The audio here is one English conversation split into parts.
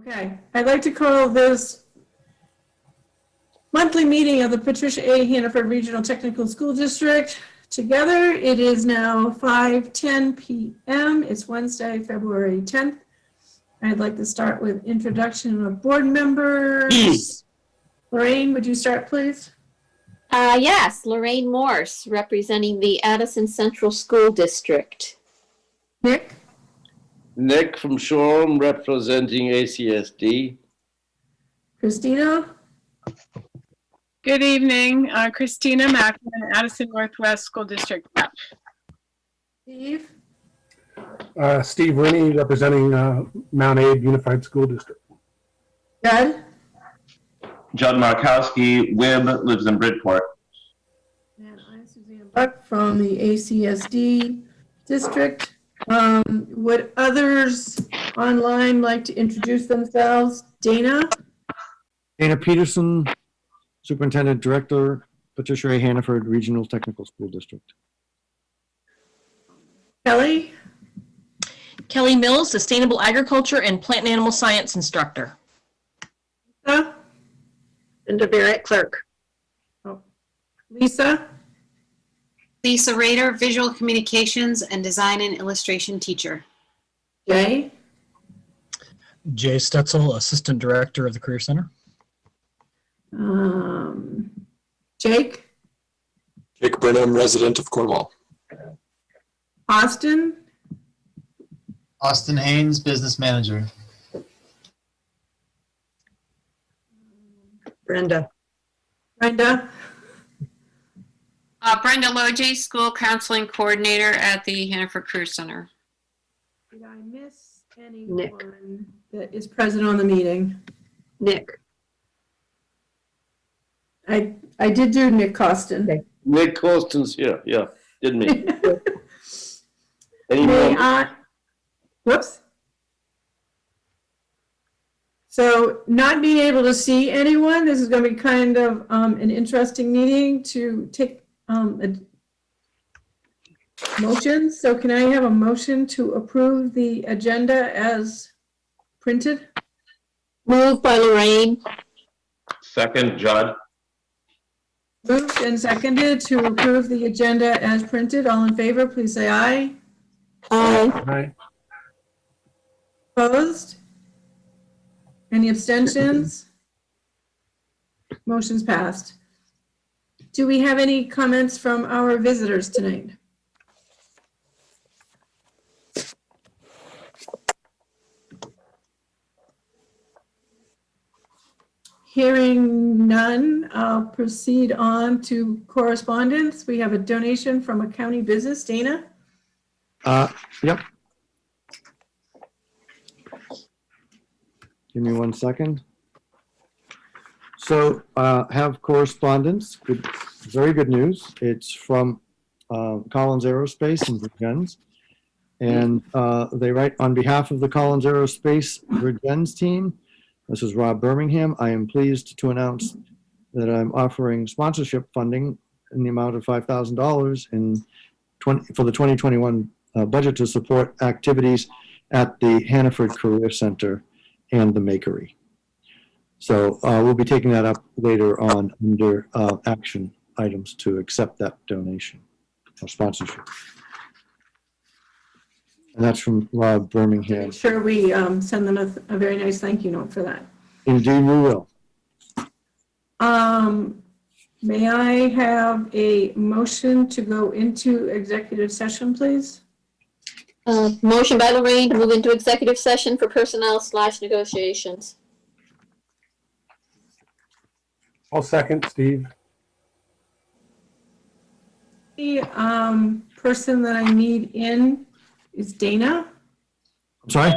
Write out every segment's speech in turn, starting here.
Okay, I'd like to call this monthly meeting of the Patricia A. Hannaford Regional Technical School District together. It is now 5:10 p.m. It's Wednesday, February 10th. I'd like to start with introduction of board members. Lorraine, would you start, please? Yes, Lorraine Morse, representing the Addison Central School District. Nick? Nick from Shoreham, representing ACSD. Christina? Good evening, Christina Macklin, Addison Northwest School District rep. Steve? Steve Rennie, representing Mount Aid Unified School District. Judd? Judd Markowski, WIB, lives in Bridport. And I'm Suzanne Buck from the ACSD district. Would others online like to introduce themselves? Dana? Dana Peterson, Superintendent Director, Patricia A. Hannaford Regional Technical School District. Kelly? Kelly Mills, Sustainable Agriculture and Plant and Animal Science Instructor. Lisa? Linda Barrett, clerk. Lisa? Lisa Rader, Visual Communications and Design and Illustration teacher. Jay? Jay Stetzel, Assistant Director of the Career Center. Jake? Jake Brenham, resident of Cornwall. Austin? Austin Haynes, Business Manager. Brenda. Brenda? Brenda Loge, School Counseling Coordinator at the Hannaford Career Center. Did I miss anyone that is present on the meeting? Nick. I did do Nick Costin. Okay. Nick Colston's here, yeah, didn't he? May I? Whoops. So not being able to see anyone, this is going to be kind of an interesting meeting to take a motion. So can I have a motion to approve the agenda as printed? Moved by Lorraine. Second, Judd. Moved and seconded to approve the agenda as printed. All in favor, please say aye. Aye. Aye. Opposed? Any abstentions? Motion's passed. Do we have any comments from our visitors tonight? Hearing none, I'll proceed on to correspondence. We have a donation from a county business. Dana? Yep. Give me 1 second. So have correspondence. Good, very good news. It's from Collins Aerospace in Virgins. And they write, on behalf of the Collins Aerospace Virgins team, this is Rob Birmingham. I am pleased to announce that I'm offering sponsorship funding in the amount of $5,000 for the 2021 budget to support activities at the Hannaford Career Center and the Makery. So we'll be taking that up later on under action items to accept that donation or sponsorship. And that's from Rob Birmingham. Make sure we send them a very nice thank you note for that. Indeed, we will. May I have a motion to go into executive session, please? Motion by Lorraine to move into executive session for personnel/negotiations. I'll second, Steve. The person that I need in is Dana. I'm sorry?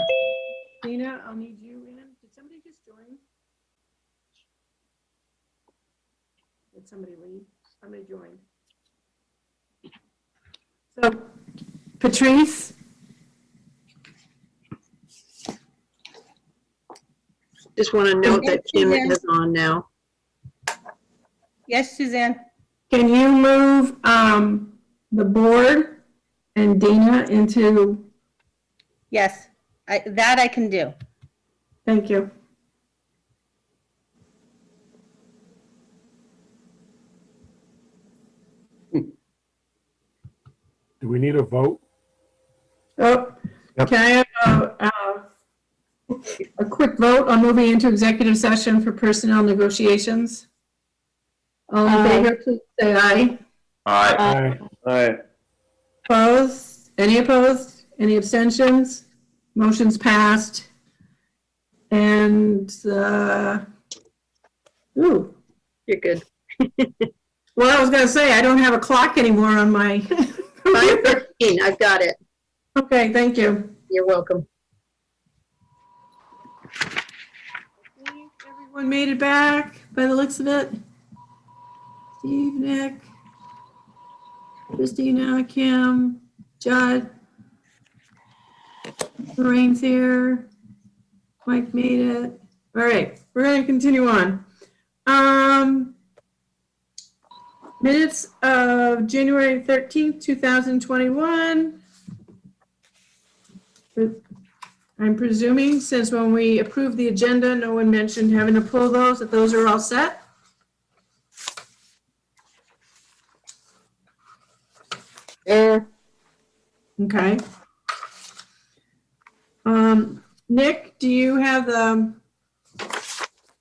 Dana, I'll need you in. Did somebody just join? Did somebody leave? Somebody joined. So, Patrice? Just want to note that Kim is on now. Yes, Suzanne. Can you move the board and Dana into? Yes, that I can do. Thank you. Do we need a vote? Oh, Yep. can I have a quick vote on moving into executive session for personnel negotiations? All in Aye. favor, please say aye. Aye. Aye. All right. Opposed? Any opposed? Any abstentions? Motion's passed. And, ooh, You're good. well, I was gonna say, I don't have a clock anymore on my. 5:13, I've got it. Okay, thank you. You're welcome. Everyone made it back by the looks of it. Steve, Nick, Christina, Kim, Judd, Lorraine's here. Mike made it. All right, we're going to continue on. Minutes of January 13th, 2021. I'm presuming since when we approved the agenda, no one mentioned having to pull those, that those are all set. Sure. Okay. Nick, do you have the?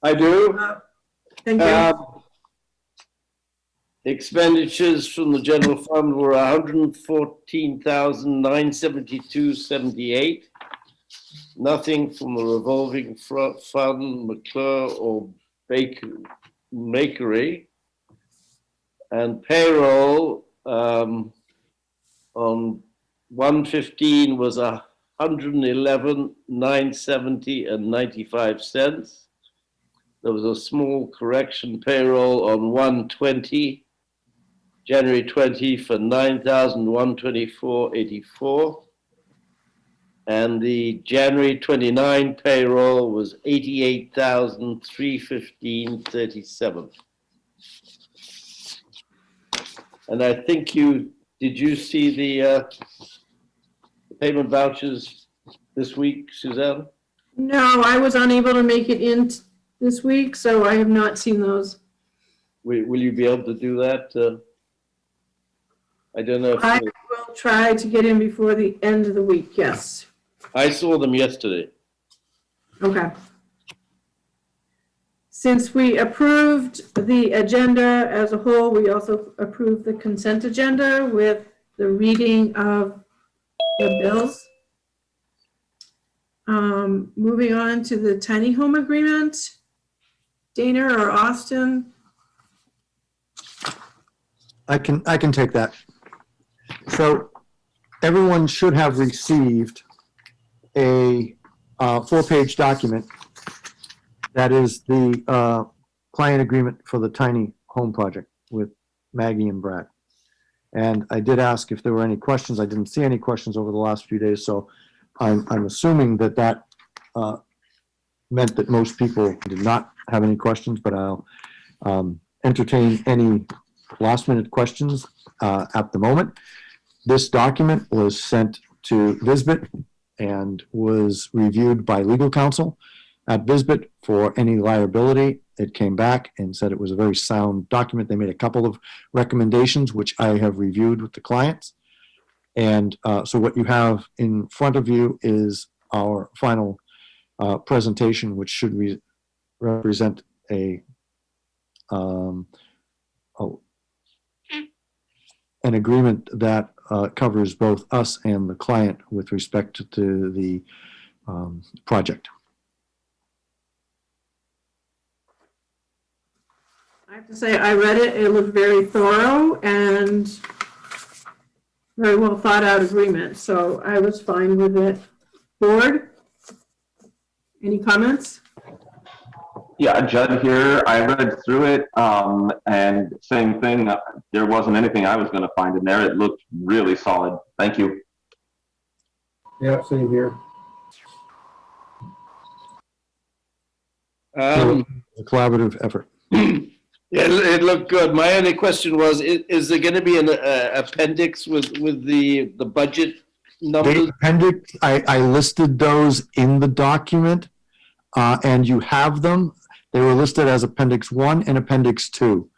I do. Thank you. Expenditures from the general fund were 114,972.78. Nothing from the revolving fund, McClure or Makery. And payroll on 115 was 111,970.95 cents. There was a small correction payroll on 120, January 20 for 9,124.84. And the January 29 payroll was 88,315.37. And I think did you see the payment vouchers this week, Suzanne? No, I was unable to make it in this week, so I have not seen those. Will you be able to do that? I don't know if I will try to get in before the end of the week, yes. I saw them yesterday. Okay. Since we approved the agenda as a whole, we also approved the consent agenda with the reading of the bills. Moving on to the tiny home agreement. Dana or Austin? I can take that. So everyone should have received a 4-page document that is the client agreement for the tiny home project with Maggie and Brad. And I did ask if there were any questions. I didn't see any questions over the last few days, so I'm assuming that meant that most people did not have any questions, but I'll entertain any last-minute questions at the moment. This document was sent to Visbit and was reviewed by legal counsel at Visbit for any liability. It came back and said it was a very sound document. They made a couple of recommendations, which I have reviewed with the clients. And so what you have in front of you is our final presentation, which should represent an agreement that covers both us and the client with respect to the project. I have to say, I read it. It looked very thorough and very well thought out agreement. So I was fine with it. Board? Any comments? Yeah, Judd here. I read through it, and same thing. There wasn't anything I was going to find in there. It looked really solid. Thank you. Yeah, same here. A collaborative effort. Yeah, it looked good. My only question was, is there going to be an appendix with the budget numbers? The appendix, I listed those in the document. and you have them. They were listed as Appendix 1 and Appendix 2.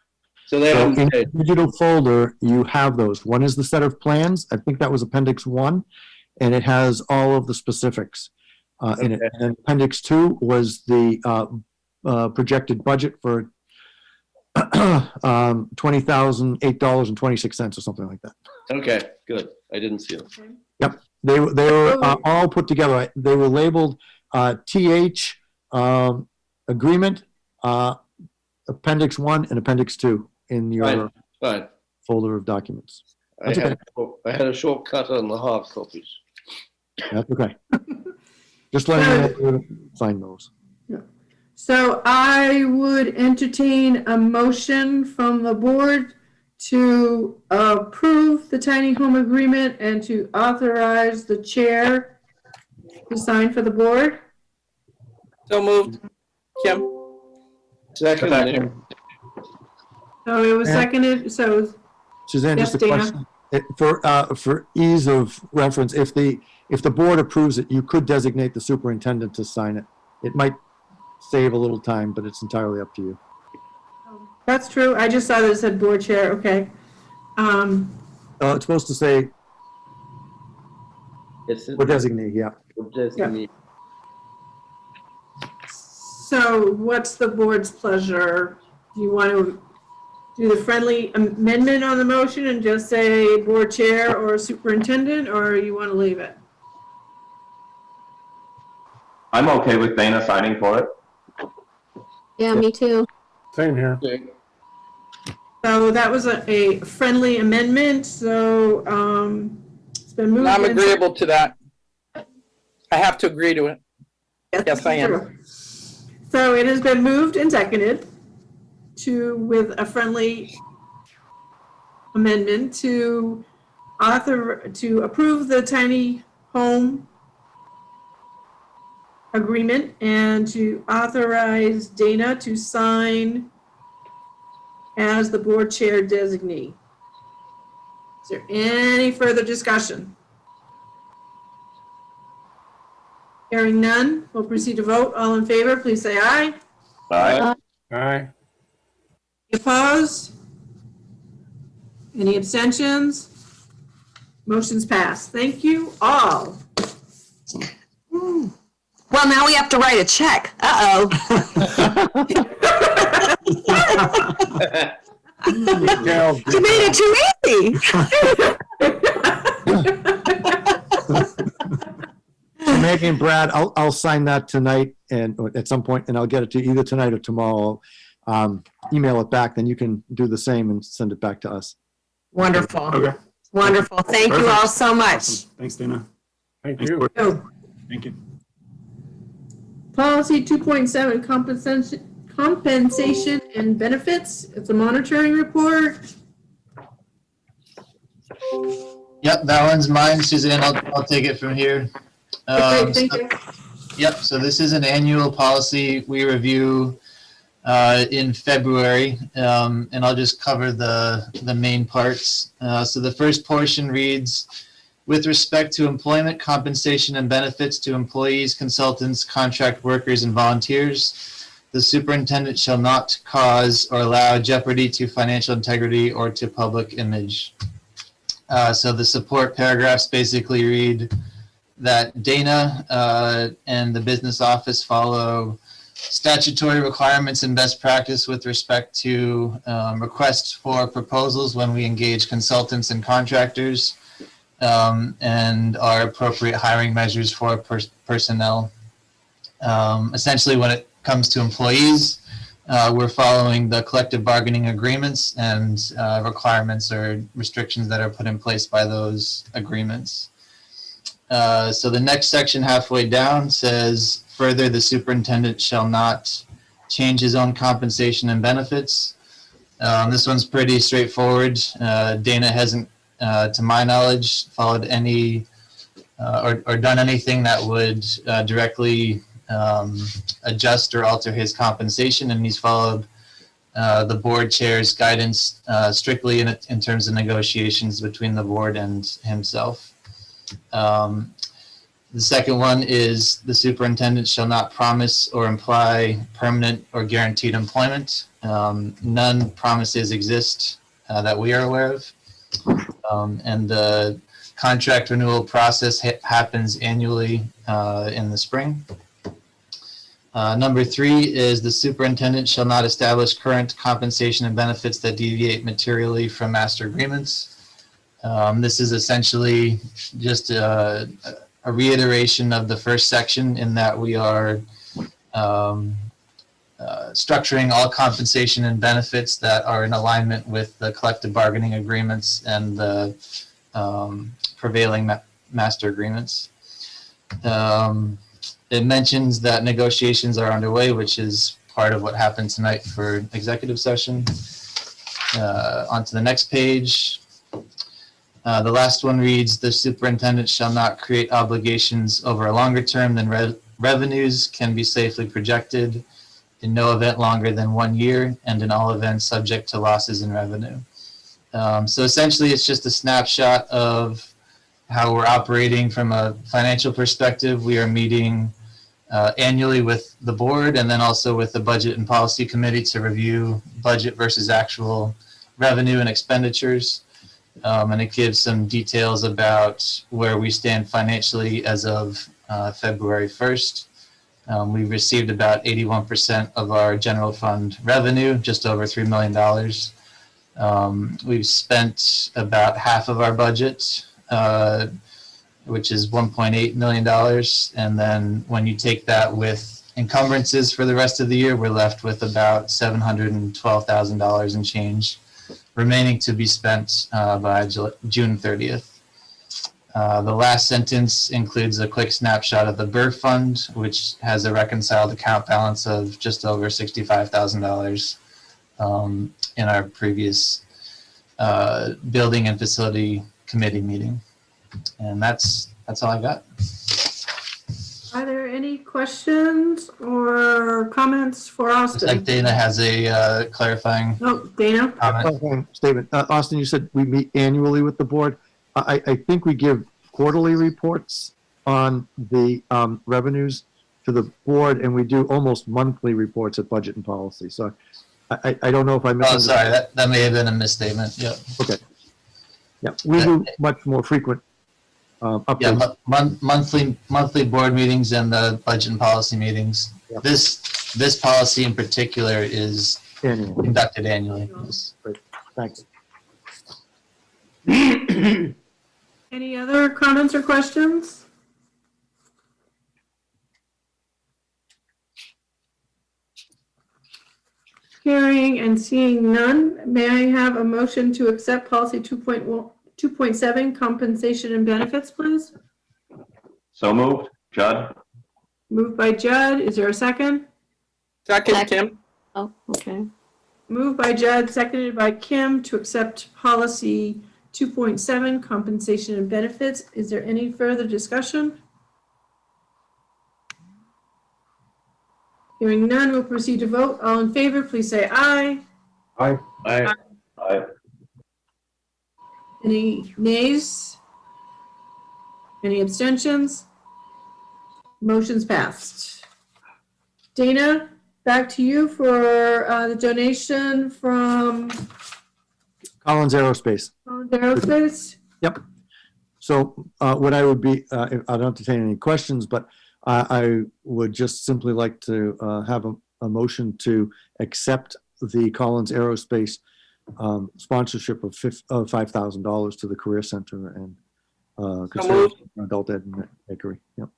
So they So haven't in changed. the digital folder, you have those. One is the set of plans. I think that was Appendix 1, and it has all of the specifics in it. Okay. And Appendix 2 was the projected budget for $20,008.26 or something like that. Okay, good. I didn't see them. They were all put together. They were labeled TH agreement, Appendix 1 and Appendix 2 in your Fine. folder of documents. I That's had a shortcut on the hard copies. That's okay. Just letting you know where to find those. So I would entertain a motion from the board to approve the tiny home agreement and to authorize the chair to sign for the board. So moved. Kim? Second. So it was seconded, so Suzanne, Yes, just a Dana. question. For ease of reference, if the board approves it, you could designate the superintendent to sign it. It might save a little time, but it's entirely up to you. that's true. I just saw that it said board chair, okay. It's supposed to say, It's or designate, yeah. designate. So what's the board's pleasure? Do you want to do the friendly amendment on the motion and just say board chair or superintendent, or you want to leave it? I'm okay with Dana signing for it. Yeah, me too. Same here. So that was a friendly amendment, so it's been moved. I'm and- agreeable to that. I have to agree to it. Yes, I am. So it has been moved and seconded with a friendly amendment to approve the tiny home agreement and to authorize Dana to sign as the board chair designee. Is there any further discussion? Hearing none, we'll proceed to vote. All in favor, please say aye. Aye. Aye. Opposed? Any abstentions? Motion's passed. Thank you all. Well, now we have to write a check. Uh-oh. You made it too easy. Megan and Brad, I'll sign that tonight and at some point, and I'll get it to you either tonight or tomorrow. Email it back, then you can do the same and send it back to us. Wonderful. Okay. Wonderful. Thank you all so much. Awesome. Thanks, Dana. Thank Thanks, you. Board. Oh, Thank you. Policy 2.7, compensation and benefits. It's a monitoring report. Yep, that one's mine, Suzanne. I'll take it from here. Okay, thank you. Yep, so this is an annual policy we review in February, and I'll just cover the main parts. So the first portion reads, with respect to employment, compensation, and benefits to employees, consultants, contract workers, and volunteers, the superintendent shall not cause or allow jeopardy to financial integrity or to public image. So the support paragraphs basically read that Dana and the business office follow statutory requirements and best practice with respect to requests for proposals when we engage consultants and contractors, and our appropriate hiring measures for personnel. Essentially, when it comes to employees, we're following the collective bargaining agreements and requirements or restrictions that are put in place by those agreements. So the next section halfway down says, further, the superintendent shall not change his own compensation and benefits. This one's pretty straightforward. Dana hasn't, to my knowledge, followed any or done anything that would directly adjust or alter his compensation, and he's followed the board chair's guidance strictly in terms of negotiations between the board and himself. The second one is the superintendent shall not promise or imply permanent or guaranteed employment. None promises exist that we are aware of. And the contract renewal process happens annually in the spring. Number 3 is the superintendent shall not establish current compensation and benefits that deviate materially from master agreements. This is essentially just a reiteration of the first section in that we are structuring all compensation and benefits that are in alignment with the collective bargaining agreements and the prevailing master agreements. It mentions that negotiations are underway, which is part of what happened tonight for executive session. On to the next page. The last one reads, the superintendent shall not create obligations over a longer term than revenues can be safely projected, in no event longer than 1 year, and in all events subject to losses in revenue. So essentially, it's just a snapshot of how we're operating from a financial perspective. We are meeting annually with the board and then also with the budget and policy committee to review budget versus actual revenue and expenditures. And it gives some details about where we stand financially as of February 1st. We received about 81% of our general fund revenue, just over $3 million. We've spent about half of our budget, which is $1.8 million. And then when you take that with encumbrances for the rest of the year, we're left with about $712,000 and change remaining to be spent by June 30th. The last sentence includes a quick snapshot of the BER fund, which has a reconciled account balance of just over $65,000 in our previous building and facility committee meeting. And that's all I got. Are there any questions or comments for Austin? Looks like Dana has a clarifying Oh, Dana? comment. Statement. Austin, you said we meet annually with the board. I think we give quarterly reports on the revenues to the board, and we do almost monthly reports at budget and policy. So I don't know if I misunderstood. Oh, sorry, that may have been a misstatement. Yeah. Okay. Yeah, we do much more frequent updates. Yeah, monthly board meetings and the budget and policy meetings. Yep. This policy in particular is conducted annually. Great. Thanks. Any other comments or questions? Hearing and seeing none, may I have a motion to accept policy 2.7 compensation and benefits, please? So moved. Judd? Moved by Judd. Is there a second? Second, Kim. Oh, okay. Moved by Judd, seconded by Kim to accept policy 2.7 compensation and benefits. Is there any further discussion? Hearing none, we'll proceed to vote. All in favor, please say aye. Aye. Aye. Aye. Any nays? Any abstentions? Motion's passed. Dana, back to you for the donation from Collins Aerospace. Collins Aerospace. Yep. So what I would be, I don't entertain any questions, but I would just simply like to have a motion to accept the Collins Aerospace sponsorship of $5,000 to the Career Center and Adult Ed and Bakery. Yep.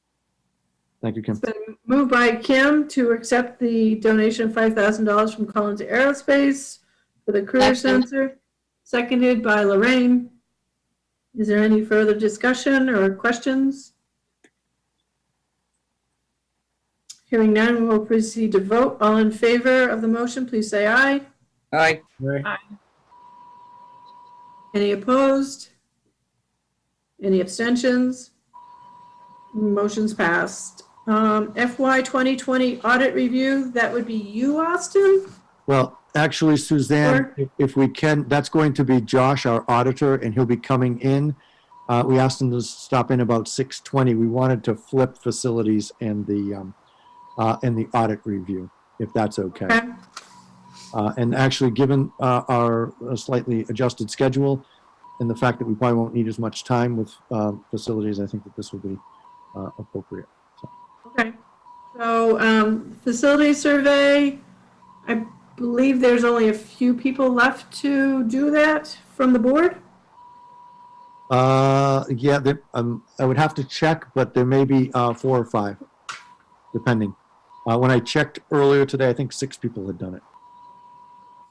Thank you, Kim. It's been moved by Kim to accept the donation of $5,000 from Collins Aerospace for the Career Center. Seconded by Lorraine. Is there any further discussion or questions? Hearing none, we'll proceed to vote. All in favor of the motion, please say aye. Aye. Any opposed? Any abstentions? Motion's passed. FY 2020 audit review, that would be you, Austin? Well, actually, Suzanne, if we can, that's going to be Josh, our auditor, and he'll be coming in We asked them to stop in about 6:20. We wanted to flip facilities and the audit review, if that's okay. Okay. And actually, given our slightly adjusted schedule and the fact that we probably won't need as much time with facilities, I think that this will be appropriate. So. Okay. So, facility survey, I believe there's only a few people left to do that from the board? Yeah, I would have to check, but there may be 4 or 5, depending. When I checked earlier today, I think 6 people had done it.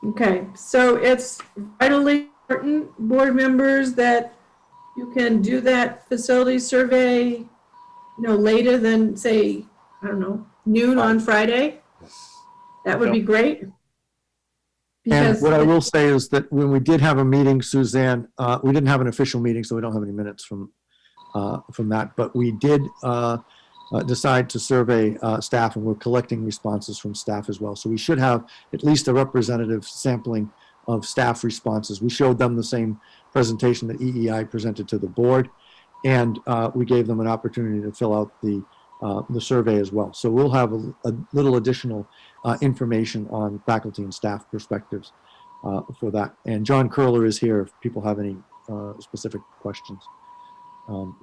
Okay, so it's vitally important, board members, that you can do that facility survey, later than, say, I don't know, noon on Friday. That would be great. And Because what I will say is that when we did have a meeting, Suzanne, we didn't have an official meeting, so we don't have any minutes from that. But we did decide to survey staff, and we're collecting responses from staff as well. So we should have at least a representative sampling of staff responses. We showed them the same presentation that EEI presented to the board, and we gave them an opportunity to fill out the survey as well. So we'll have a little additional information on faculty and staff perspectives for that. And John Curler is here if people have any specific questions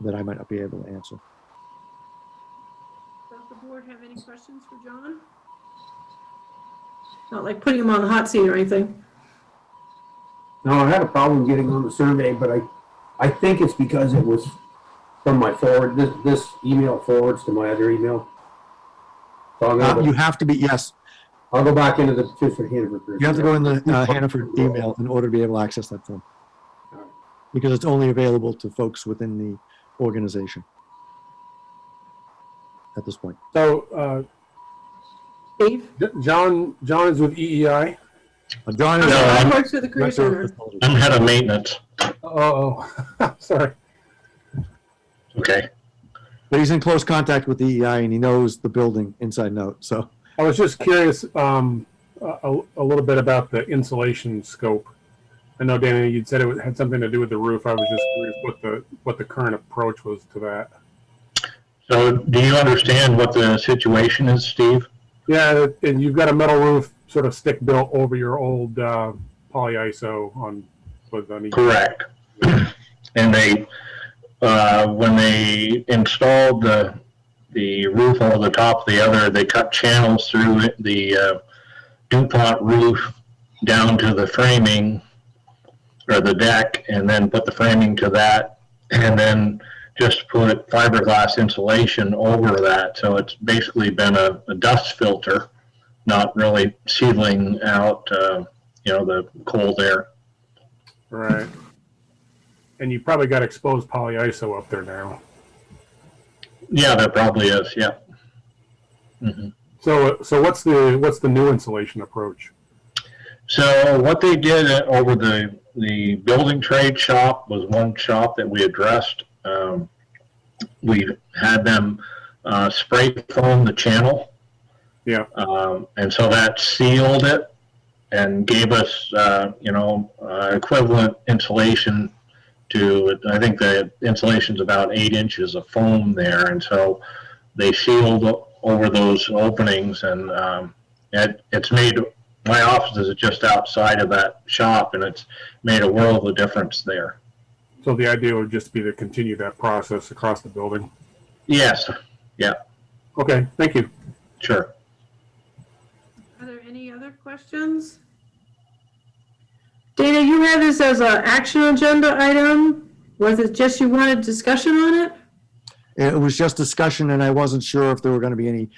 that I might not be able to answer. Does the board have any questions for John? Not like putting him on the hot seat or anything. No, I had a problem getting on the survey, but I think it's because it was from my forward. This email forwards to my other email. So You have to be, yes. I'll go back into the Hannaford group. You have to go in the Hannaford email in order to be able to access that form. Because it's only available to folks within the organization at this point. So, Steve? John is with EEI. John is I works with the career center. I'm head of maintenance. Oh, sorry. Okay. But he's in close contact with the EEI and he knows the building inside and out, so. I was just curious a little bit about the insulation scope. I know, Danny, you'd said it had something to do with the roof. I was just curious what the current approach was to that. So do you understand what the situation is, Steve? Yeah, and you've got a metal roof sort of stick built over your old polyiso on. Correct. And they, when they installed the roof over the top of the other, they cut channels through the DuPont roof down to the framing or the deck, and then put the framing to that, and then just put fiberglass insulation over that. So it's basically been a dust filter, not really sealing out, the cold air. Right. And you probably got exposed polyiso up there now. Yeah, there probably is. Yeah. Mm-hmm. So what's the new insulation approach? So what they did over the building trade shop was one shop that we addressed. We had them spray foam the channel. Yeah. And so that sealed it and gave us, equivalent insulation to, I think the insulation's about 8 inches of foam there. And so they sealed over those openings, and it's made, my office is just outside of that shop, and it's made a world of difference there. So the idea would just be to continue that process across the building? Yes. Yeah. Okay, thank you. Sure. Are there any other questions? Dana, you had this as an action agenda item. Was it just you wanted discussion on it? It was just discussion, and I wasn't sure if there were going to be any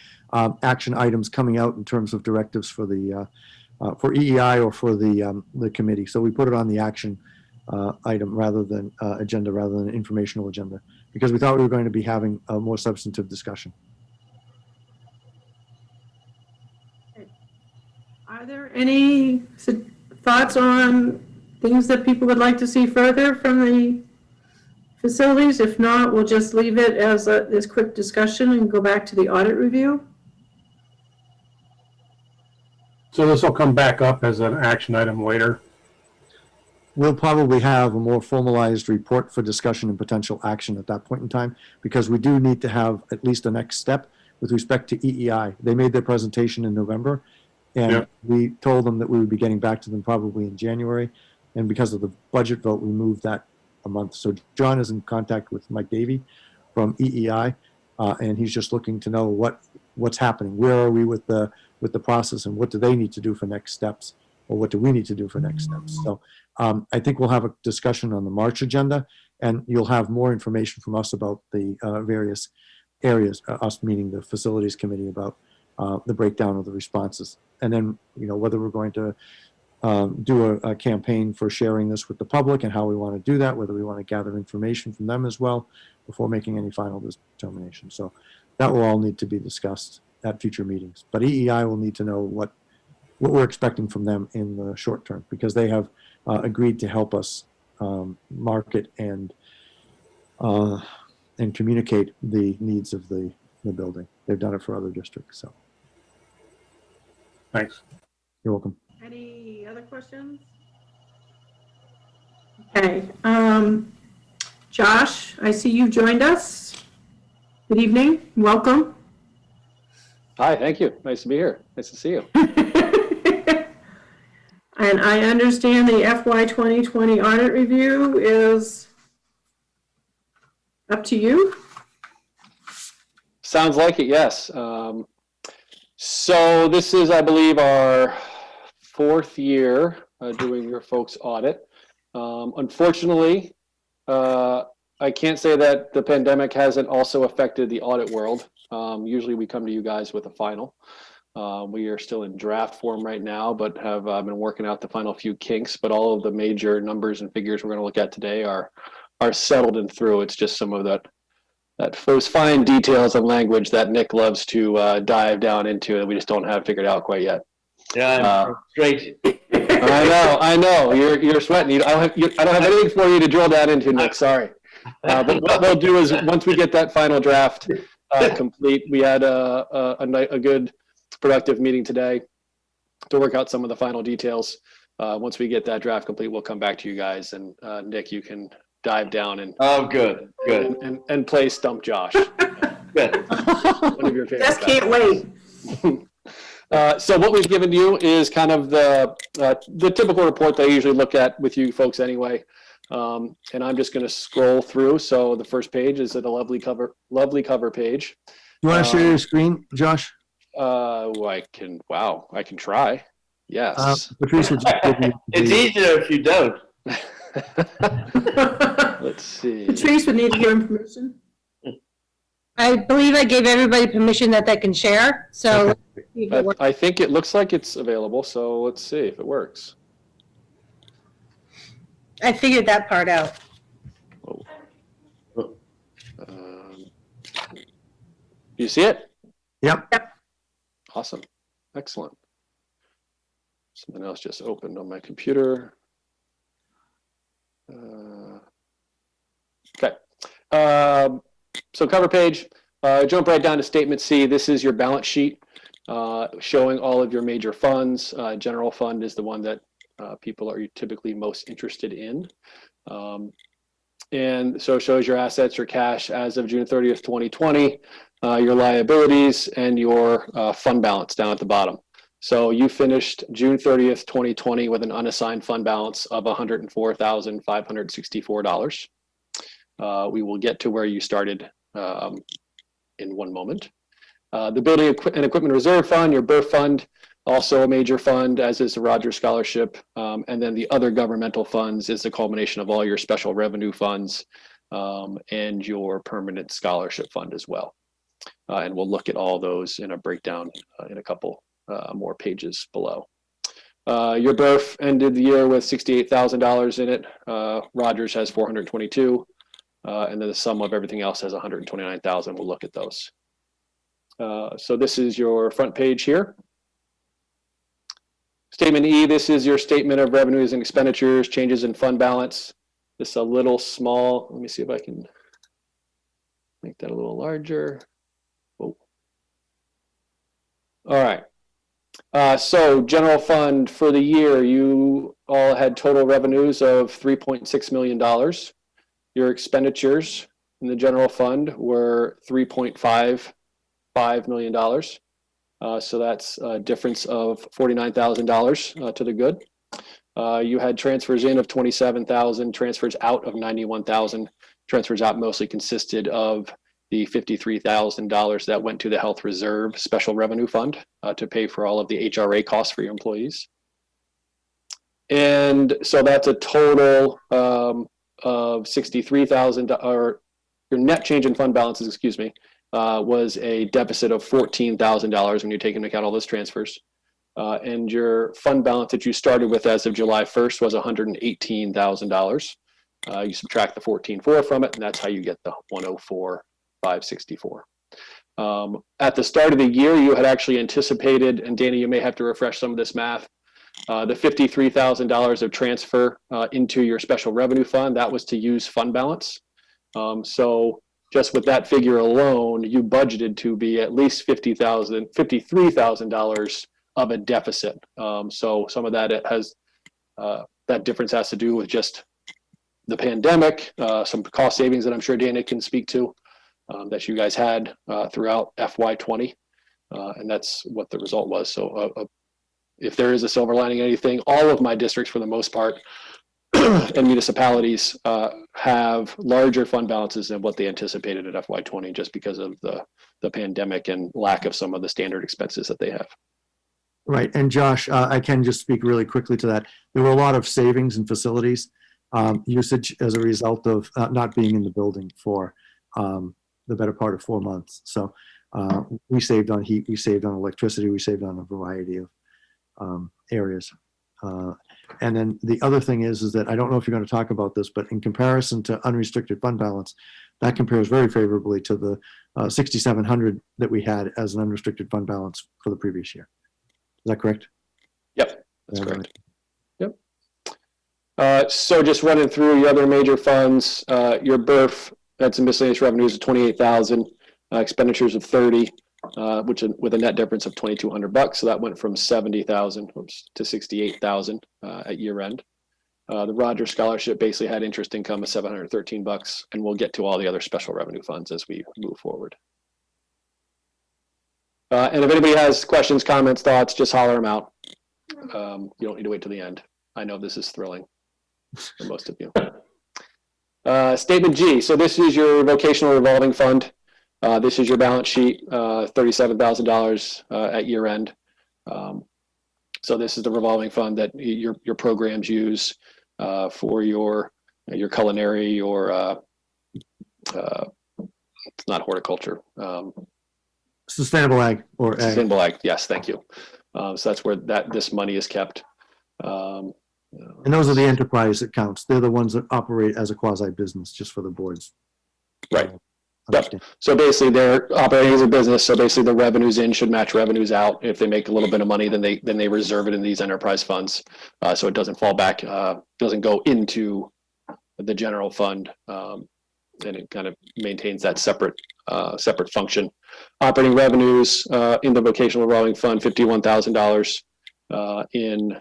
action items coming out in terms of directives for the for EEI or for the committee. So we put it on the action item rather than agenda, rather than informational agenda, because we thought we were going to be having a more substantive discussion. Are there any thoughts on things that people would like to see further from the facilities? If not, we'll just leave it as this quick discussion and go back to the audit review. So this will come back up as an action item later? we'll probably have a more formalized report for discussion and potential action at that point in time, because we do need to have at least a next step with respect to EEI. They made their presentation in November, and Yep. we told them that we would be getting back to them probably in January. And because of the budget vote, we moved that a month. So John is in contact with Mike Davey from EEI, and he's just looking to know what's happening. Where are we with the process, and what do they need to do for next steps, or what do we need to do for next steps? So I think we'll have a discussion on the March agenda, and you'll have more information from us about the various areas, us meaning the facilities committee, about the breakdown of the responses. And then, whether we're going to do a campaign for sharing this with the public and how we want to do that, whether we want to gather information from them as well before making any final determination. So that will all need to be discussed at future meetings. But EEI will need to know what we're expecting from them in the short term, because they have agreed to help us market and communicate the needs of the building. They've done it for other districts. So Thanks. you're welcome. Any other questions? Okay, Josh, I see you joined us. Good evening, welcome. Hi, thank you. Nice to be here. Nice to see you. And I understand the FY 2020 audit review is up to you. Sounds like it, yes. So this is, I believe, our 4th year doing your folks' audit. Unfortunately, I can't say that the pandemic hasn't also affected the audit world. Usually we come to you guys with a final. We are still in draft form right now, but have been working out the final few kinks. But all of the major numbers and figures we're going to look at today are settled and through. It's just some of those fine details of language that Nick loves to dive down into that we just don't have figured out quite yet. Yeah, I'm straight. I know. You're sweating. I don't have anything for you to drill down into, Nick. Sorry. But what we'll do is once we get that final draft complete, we had a good, productive meeting today to work out some of the final details. Once we get that draft complete, we'll come back to you guys, and Nick, you can dive down and good and play Stump Josh. Good. One of your favorite. Just can't wait. So what we've given you is kind of the typical report that I usually look at with you folks anyway. And I'm just going to scroll through. So the first page is a lovely cover page. You want to share your screen, Josh? I can try. Yes. Patrice, would you give me- It's easier if you don't. Let's see. Patrice would need to give him permission. I believe I gave everybody permission that they can share, so. I think it looks like it's available, so let's see if it works. I figured that part out. You see it? Yep. Awesome. Excellent. Something else just opened on my computer. Okay. So cover page, jump right down to statement C. This is your balance sheet showing all of your major funds. General fund is the one that people are typically most interested in. And so it shows your assets, your cash as of June 30th, 2020, your liabilities, and your fund balance down at the bottom. So you finished June 30th, 2020 with an unassigned fund balance of $104,564. We will get to where you started in one moment. The Building and Equipment Reserve Fund, your BERF fund, also a major fund, as is the Rogers Scholarship. And then the other governmental funds is the culmination of all your special revenue funds and your permanent scholarship fund as well. And we'll look at all those in a breakdown in a couple more pages below. Your BERF ended the year with $68,000 in it. Rogers has 422. And then the sum of everything else has 129,000. We'll look at those. So this is your front page here. Statement E, this is your statement of revenues and expenditures, changes in fund balance. This is a little small. Let me see if I can make that a little larger. Oh. All right. So general fund for the year, you all had total revenues of $3.6 million. Your expenditures in the general fund were $3.55 million. So that's a difference of $49,000 to the good. You had transfers in of 27,000, transfers out of 91,000. Transfers out mostly consisted of the $53,000 that went to the health reserve special revenue fund to pay for all of the HRA costs for your employees. And so that's a total of 63,000, or your net change in fund balances, excuse me, was a deficit of $14,000 when you take into account all those transfers. And your fund balance that you started with as of July 1st was $118,000. You subtract the 14.4 from it, and that's how you get the 104,564. At the start of the year, you had actually anticipated, and Danny, you may have to refresh some of this math, the $53,000 of transfer into your special revenue fund. That was to use fund balance. So just with that figure alone, you budgeted to be at least $53,000 of a deficit. So some of that has that difference has to do with just the pandemic, some cost savings that I'm sure Dana can speak to that you guys had throughout FY20, and that's what the result was. So if there is a silver lining, anything, all of my districts for the most part and municipalities have larger fund balances than what they anticipated at FY20 just because of the pandemic and lack of some of the standard expenses that they have. Right. And Josh, I can just speak really quickly to that. There were a lot of savings in facilities usage as a result of not being in the building for the better part of 4 months. So we saved on heat, we saved on electricity, we saved on a variety of areas. And then the other thing is that I don't know if you're going to talk about this, but in comparison to unrestricted fund balance, that compares very favorably to the 6,700 that we had as an unrestricted fund balance for the previous year. Is that correct? Yep, that's correct. Yep. So just running through your other major funds, your BERF, that's miscellaneous revenues of 28,000, expenditures of 30, which with a net difference of $2,200. So that went from 70,000 to 68,000 at year end. The Rogers Scholarship basically had interest income of $713, and we'll get to all the other special revenue funds as we move forward. And if anybody has questions, comments, thoughts, just holler them out. You don't need to wait till the end. I know this is thrilling for most of you. Statement G. So this is your vocational revolving fund. This is your balance sheet, $37,000 at year end. So this is the revolving fund that your programs use for your culinary, your it's not horticulture. Sustainable ag or ag. Sustainable ag. Yes, thank you. So that's where this money is kept. And those are the enterprise accounts. They're the ones that operate as a quasi business, just for the boards. Right. Yep. So basically, they're operating as a business. So basically, the revenues in should match revenues out. If they make a little bit of money, then they reserve it in these enterprise funds, so it doesn't fall back, doesn't go into the general fund, and it kind of maintains that separate function. Operating revenues in the vocational revolving fund, $51,000 in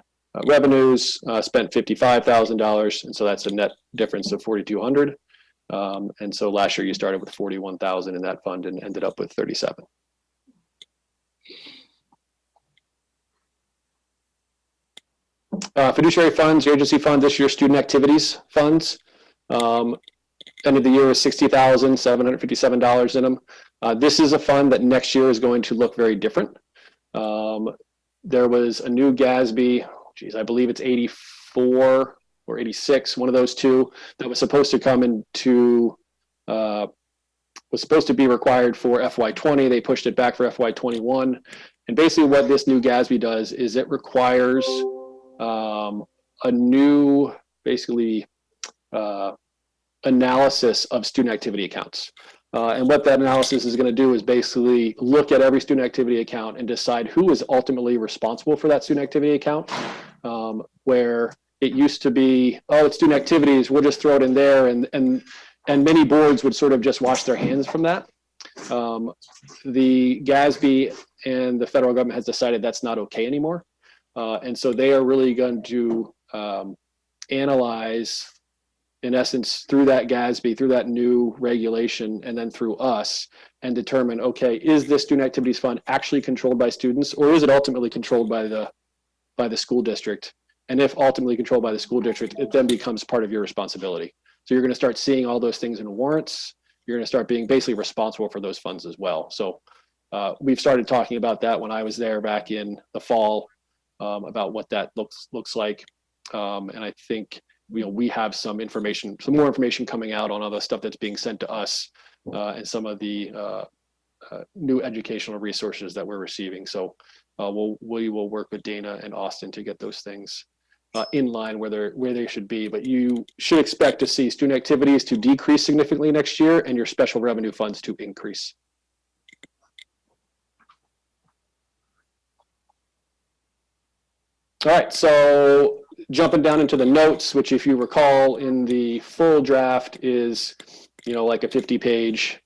revenues, spent $55,000, and so that's a net difference of $4,200. And so last year you started with 41,000 in that fund and ended up with 37. Fiduciary funds, your agency funds, this year student activities funds. End of the year is $60,757 in them. This is a fund that next year is going to look very different. There was a new GASB, I believe it's 84 or 86, one of those two, that was supposed to come into, was supposed to be required for FY20. They pushed it back for FY21. And basically what this new GASB does is it requires a new, basically, analysis of student activity accounts. And what that analysis is going to do is basically look at every student activity account and decide who is ultimately responsible for that student activity account, where it used to be, oh, it's student activities, we'll just throw it in there, and many boards would sort of just wash their hands from that. The GASB and the federal government has decided that's not okay anymore. And so they are really going to analyze, in essence, through that GASB, through that new regulation, and then through us, and determine, okay, is this student activities fund actually controlled by students, or is it ultimately controlled by the school district? And if ultimately controlled by the school district, it then becomes part of your responsibility. So you're going to start seeing all those things in warrants. You're going to start being basically responsible for those funds as well. So we've started talking about that when I was there back in the fall, about what that looks like. And I think we have some more information coming out on all the stuff that's being sent to us, and some of the new educational resources that we're receiving. So we will work with Dana and Austin to get those things in line where they should be. But you should expect to see student activities to decrease significantly next year and your special revenue funds to increase. All right, so jumping down into the notes, which if you recall in the full draft is, like a 50-page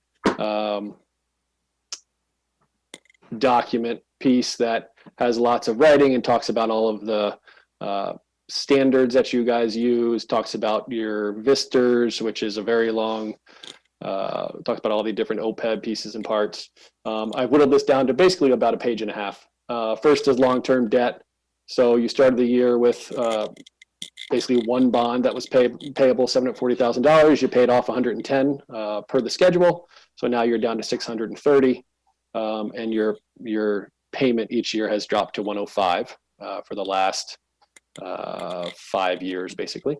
document piece that has lots of writing and talks about all of the standards that you guys use, talks about your VISTers, which is a very long, talks about all the different OPEB pieces and parts. I whittled this down to basically about a page and a half. First is long-term debt. So you started the year with basically one bond that was payable $740,000. You paid off 110 per the schedule. So now you're down to 630, and your payment each year has dropped to 105 for the last 5 years, basically.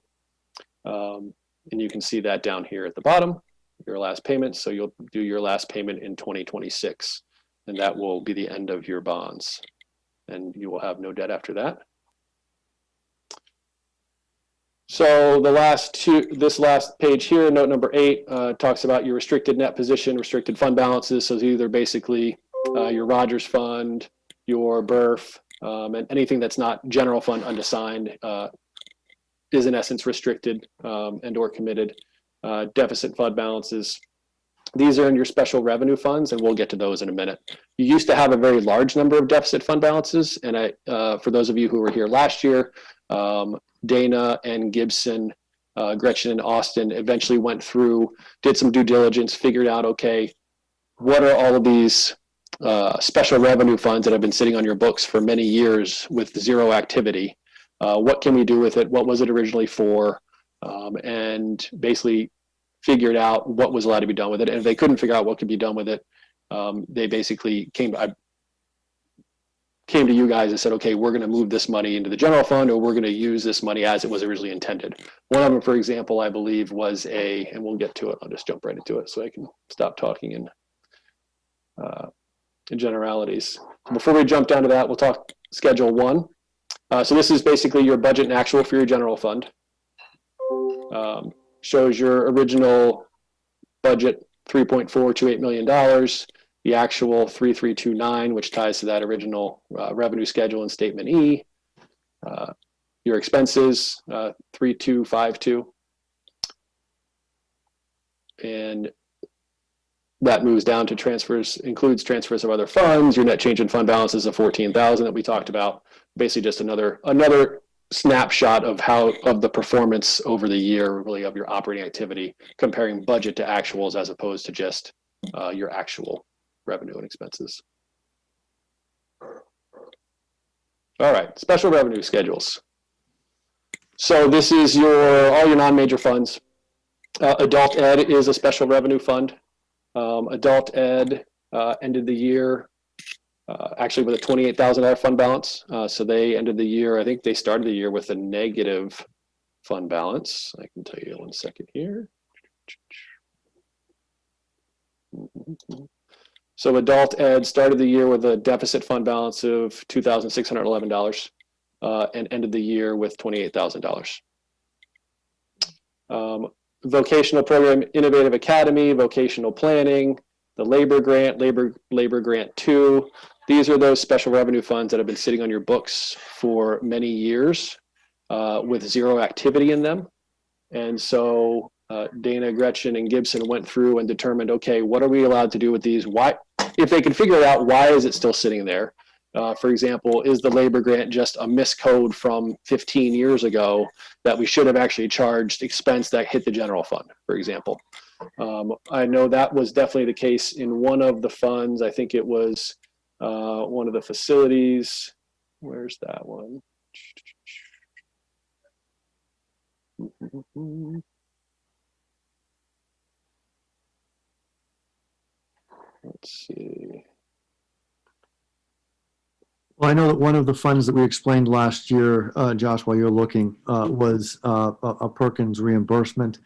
And you can see that down here at the bottom, your last payment. So you'll do your last payment in 2026, and that will be the end of your bonds. And you will have no debt after that. So this last page here, note number 8, talks about your restricted net position, restricted fund balances. So it's either basically your Rogers fund, your BRF, and anything that's not general fund unassigned is in essence restricted and or committed. Deficit fund balances. These are in your special revenue funds, and we'll get to those in a minute. You used to have a very large number of deficit fund balances, and for those of you who were here last year, Dana and Gibson, Gretchen and Austin eventually went through, did some due diligence, figured out, okay, what are all of these special revenue funds that have been sitting on your books for many years with zero activity? What can we do with it? What was it originally for? And basically figured out what was allowed to be done with it. And if they couldn't figure out what could be done with it, they basically came to you guys and said, okay, we're going to move this money into the general fund, or we're going to use this money as it was originally intended. One of them, for example, I believe was and we'll get to it. I'll just jump right into it so I can stop talking in generalities. Before we jump down to that, we'll talk Schedule 1. So this is basically your budget and actual for your general fund. Shows your original budget, $3.428 million, the actual 3,329, which ties to that original revenue schedule in Statement E. Your expenses, 3,252. And that moves down to transfers, includes transfers of other funds. Your net change in fund balances of 14,000 that we talked about. Basically just another snapshot of the performance over the year, really, of your operating activity, comparing budget to actuals as opposed to just your actual revenue and expenses. All right, special revenue schedules. So this is all your non-major funds. Adult Ed is a special revenue fund. Adult Ed ended the year actually with a $28,000 fund balance. So they ended the year, I think they started the year with a negative fund balance. I can tell you 1 second here. So Adult Ed started the year with a deficit fund balance of $2,611 and ended the year with $28,000. Vocational program, Innovative Academy, vocational planning, the labor grant, labor grant 2. These are those special revenue funds that have been sitting on your books for many years with zero activity in them. And so Dana, Gretchen, and Gibson went through and determined, okay, what are we allowed to do with these? Why if they can figure out why is it still sitting there. For example, is the labor grant just a miscode from 15 years ago that we should have actually charged expense that hit the general fund, for example? I know that was definitely the case in one of the funds. I think it was one of the facilities. Where's that one? Let's see. Well, I know that one of the funds that we explained last year, Josh, while you're looking, was a Perkins reimbursement.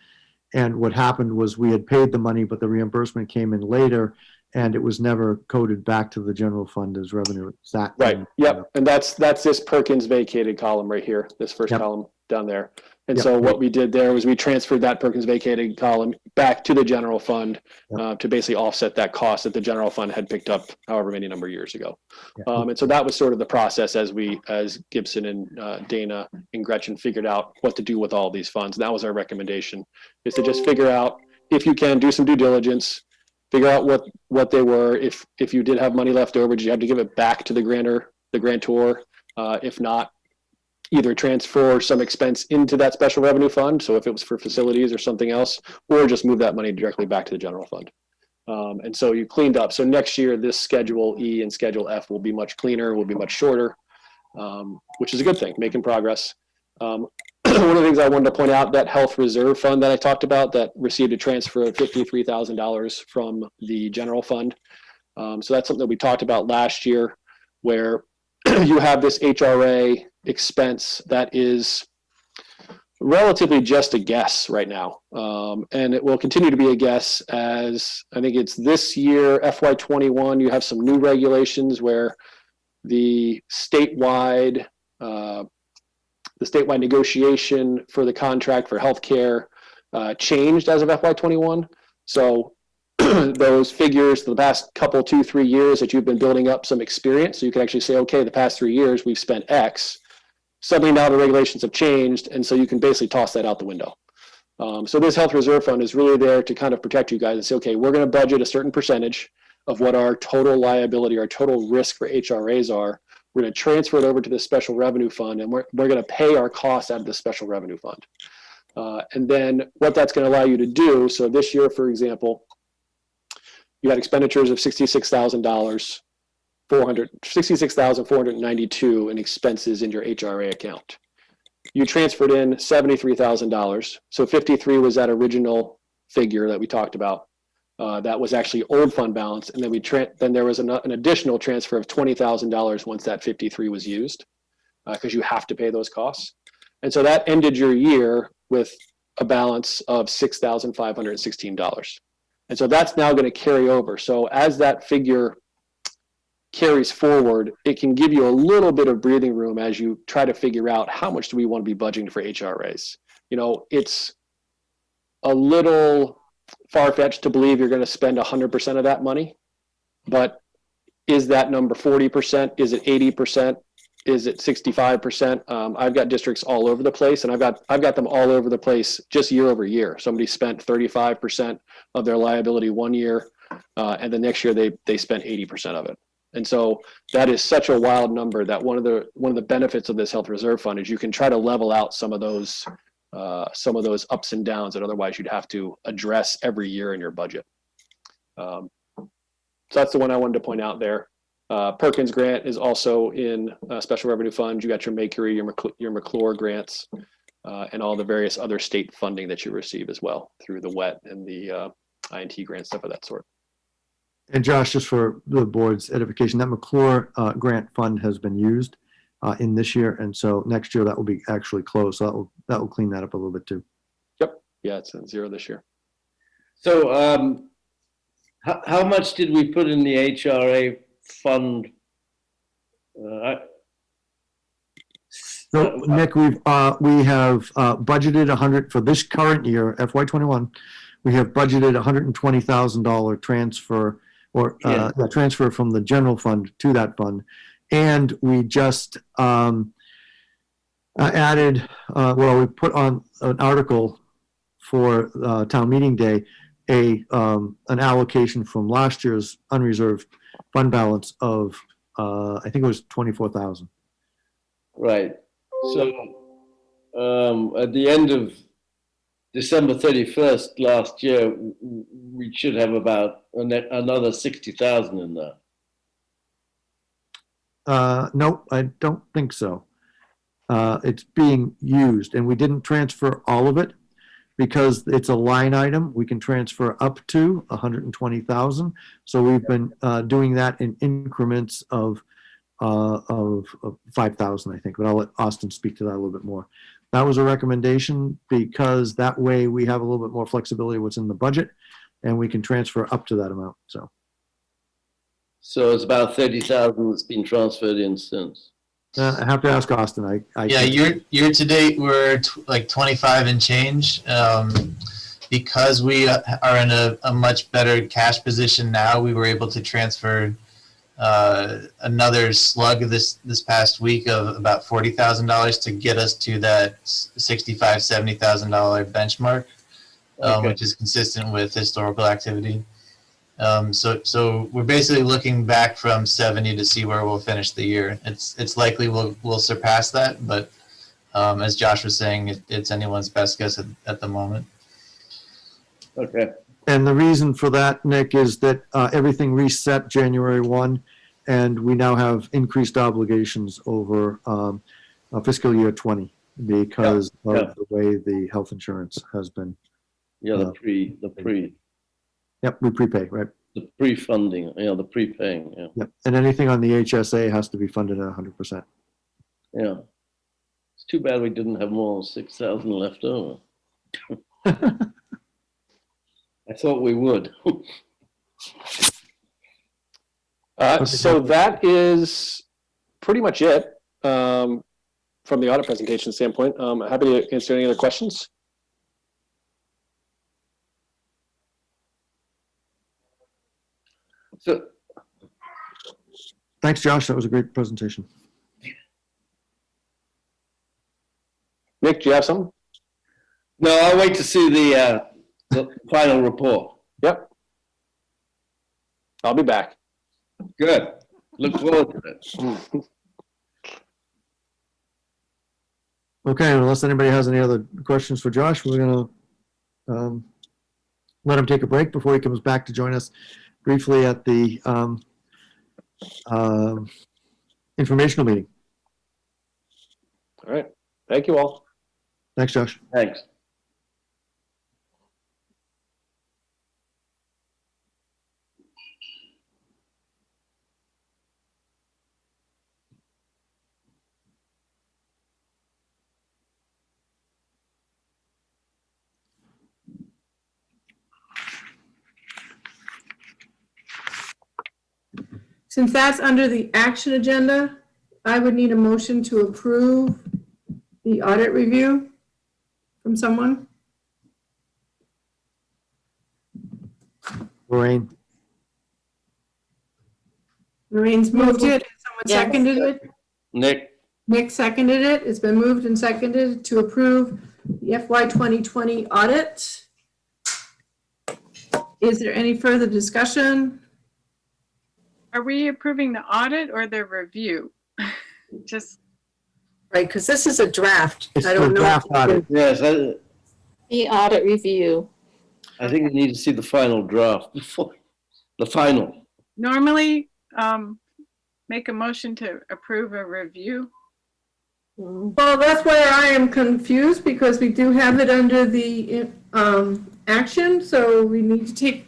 And what happened was we had paid the money, but the reimbursement came in later, and it was never coded back to the general fund as revenue. Is that right? Yep. And that's this Perkins vacated column right here, this first column down there. And so what we did there was we transferred that Perkins vacated column back to the general fund to basically offset that cost that the general fund had picked up however many number of years ago. And so that was sort of the process as Gibson and Dana and Gretchen figured out what to do with all these funds. And that was our recommendation, is to just figure out, if you can, do some due diligence, figure out what they were. If you did have money left over, did you have to give it back to the grantor? If not, either transfer some expense into that special revenue fund, so if it was for facilities or something else, or just move that money directly back to the general fund. And so you cleaned up. So next year, this Schedule E and Schedule F will be much cleaner, will be much shorter, which is a good thing, making progress. One of the things I wanted to point out, that health reserve fund that I talked about that received a transfer of $53,000 from the general fund. So that's something that we talked about last year, where you have this HRA expense that is relatively just a guess right now. And it will continue to be a guess as I think it's this year, FY21, you have some new regulations where the statewide negotiation for the contract for healthcare changed as of FY21. So those figures for the past couple, 2-3 years that you've been building up some experience, so you can actually say, okay, the past 3 years we've spent X. Suddenly now the regulations have changed, and so you can basically toss that out the window. So this health reserve fund is really there to kind of protect you guys and say, okay, we're going to budget a certain percentage of what our total liability, our total risk for HRAs are. We're going to transfer it over to the special revenue fund, and we're going to pay our costs out of the special revenue fund. And then what that's going to allow you to do, so this year, for example, you had expenditures of $66,000, $66,492 in expenses in your HRA account. You transferred in $73,000. So 53 was that original figure that we talked about. That was actually old fund balance, and then then there was an additional transfer of $20,000 once that 53 was used, because you have to pay those costs. And so that ended your year with a balance of $6,516. And so that's now going to carry over. So as that figure carries forward, it can give you a little bit of breathing room as you try to figure out how much do we want to be budgeting for HRAs. You know, it's a little far-fetched to believe you're going to spend 100% of that money, but is that number 40%? Is it 80%? Is it 65%? I've got districts all over the place, and I've got them all over the place just year over year. Somebody spent 35% of their liability one year, and the next year they spent 80% of it. And so that is such a wild number that one of the benefits of this health reserve fund is you can try to level out some of those ups and downs that otherwise you'd have to address every year in your budget. So that's the one I wanted to point out there. Perkins grant is also in special revenue fund. You got your Mercury, your McClure grants, and all the various other state funding that you receive as well through the WET and the INT grant, stuff of that sort. And Josh, just for the board's edification, that McClure grant fund has been used in this year, and so next year that will be actually closed. So that will clean that up a little bit too. Yep. Yeah, it's at zero this year. So how much did we put in the HRA fund? So Nick, we have budgeted 100 for this current year, FY21. We have budgeted $120,000 transfer or transfer from the general fund to that fund, and we just added. We put on an article for town meeting day an allocation from last year's unreserved fund balance of, I think it was 24,000. Right. So at the end of December 31st last year, we should have about another 60,000 in there. No, I don't think so. It's being used, and we didn't transfer all of it because it's a line item. We can transfer up to 120,000. So we've been doing that in increments of 5,000, I think. But I'll let Austin speak to that a little bit more. That was a recommendation because that way we have a little bit more flexibility what's in the budget, and we can transfer up to that amount. So it's about 30,000 that's been transferred in since. I have to ask Austin. Yeah, year to date, we're like 25 and change. Because we are in a much better cash position now, we were able to transfer another slug this past week of about $40,000 to get us to that $65,000-$70,000 benchmark, which is consistent with historical activity. So we're basically looking back from 70 to see where we'll finish the year. It's likely we'll surpass that, but as Josh was saying, it's anyone's best guess at the moment. Okay. And the reason for that, Nick, is that everything reset January 1, and we now have increased obligations over fiscal year 20 because of the way the health insurance has been. Yeah, the pre. Yep, we prepay, right? The pre-funding, the prepaying, yeah. Yep, and anything on the HSA has to be funded at 100%. Yeah. It's too bad we didn't have more than 6,000 left over. I thought we would. So that is pretty much it from the audit presentation standpoint. Happy to answer any other questions. So, thanks, Josh. That was a great presentation. Nick, do you have something? No, I'll wait to see the final report. Yep. I'll be back. Good. Look forward to it. Okay, unless anybody has any other questions for Josh, we're going to let him take a break before he comes back to join us briefly at the informational meeting. All right. Thank you all. Thanks, Josh. Thanks. Since that's under the action agenda, I would need a motion to approve the audit review from someone. Lorraine. Lorraine's moved it. Someone Yes. seconded it. Nick seconded it. It's been moved and seconded to approve the FY 2020 audit. Is there any further discussion? Are we approving the audit or the review? Just Right, because this is a draft. It's I don't the know. draft audit. Yes, The audit review. I think we need to see the final draft before the final. normally make a motion to approve a review. Well, that's where I am confused because we do have it under the action, so we need to take.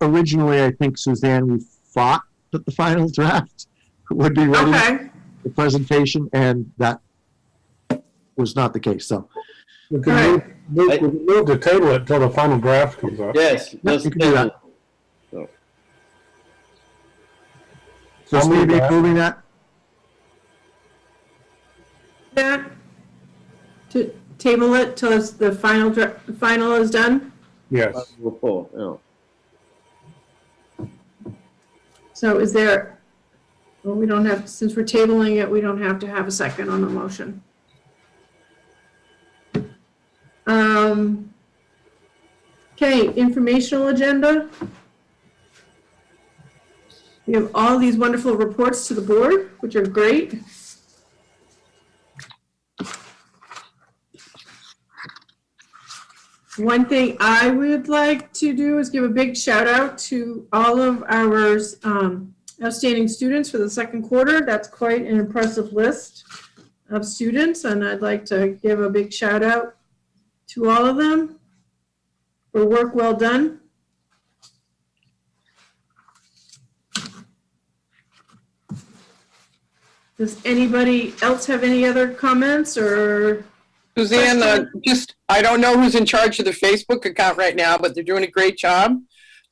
Originally, I think, Suzanne, we thought that the final draft would be ready for the presentation, and that was not the case. So We can move to table it until the final draft comes up. Yes, let's you can do that. So. So I'll Steve, move are you that. moving that? That to table it till the final is done. Yes. Report, yeah. So is there, well, we don't have, since we're tabling it, we don't have to have a second on the motion. Okay, informational agenda. We have all these wonderful reports to the board, which are great. One thing I would like to do is give a big shout out to all of our outstanding students for the second quarter. That's quite an impressive list of students, and I'd like to give a big shout out to all of them for work well done. Does anybody else have any other comments or? Suzanne, I don't know who's in charge of the Facebook account right now, but they're doing a great job.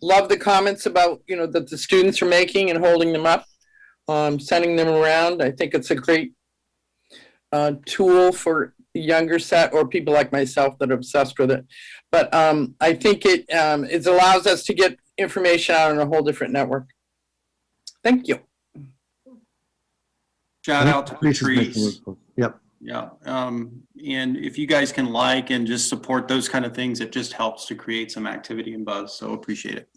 Love the comments about, that the students are making and holding them up, sending them around. I think it's a great tool for the younger set or people like myself that are obsessed with it. But I think it allows us to get information out on a whole different network. Thank you. Shout out to Patrice. Yep. Yeah. And if you guys can like and just support those kind of things, it just helps to create some activity and buzz. So appreciate it.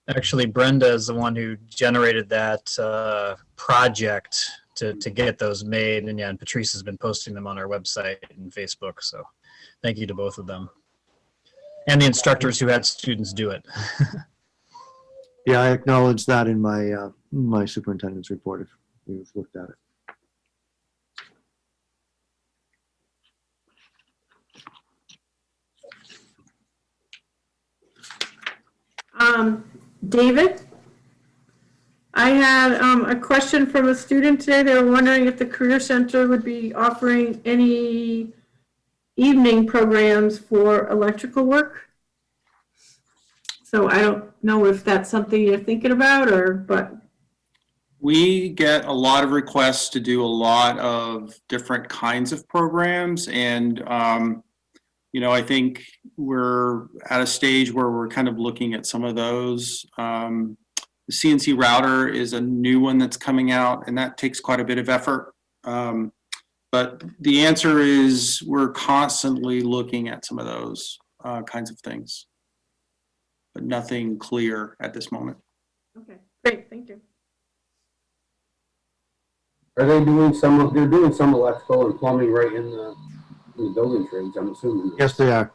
Actually, Brenda is the one who generated that project to get those made. And yeah, and Patrice has been posting them on our website and Facebook. So thank you to both of them. And the instructors who had students do it. Yeah, I acknowledge that in my my superintendent's report if you've looked at it. David, I had a question from a student today. They were wondering if the Career Center would be offering any evening programs for electrical work. So I don't know if that's something you're thinking about but. We get a lot of requests to do a lot of different kinds of programs. And, I think we're at a stage where we're kind of looking at some of those. The CNC router is a new one that's coming out, and that takes quite a bit of effort. But the answer is we're constantly looking at some of those kinds of things, but nothing clear at this moment. Okay, great, thank you. Are they doing they're doing some electrical and plumbing right in the building trades, I'm assuming? Yes, they are.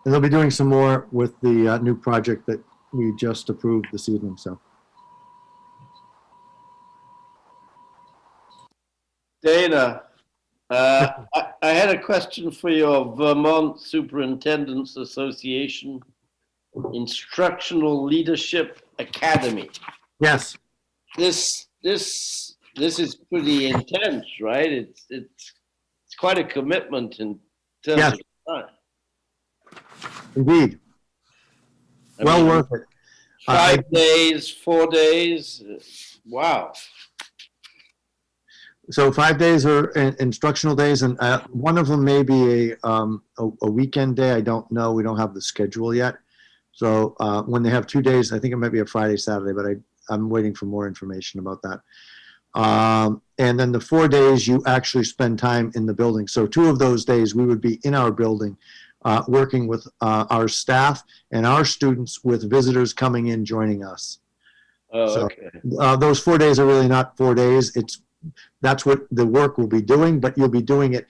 And they'll be doing some more with the new project that we just approved this evening, so. Dana, I had a question for your Vermont Superintendents Association Instructional Leadership Academy. Yes. This is pretty intense, right? It's quite a commitment in terms of time. Indeed. Well worth it. 5 days, 4 days. Wow. So 5 days are instructional days, and one of them may be a weekend day. I don't know. We don't have the schedule yet. So when they have 2 days, I think it might be a Friday, Saturday, but I'm waiting for more information about that. And then the 4 days you actually spend time in the building. So 2 of those days we would be in our building working with our staff and our students with visitors coming in joining us. Oh, so, okay. Those 4 days are really not 4 days. That's what the work will be doing, but you'll be doing it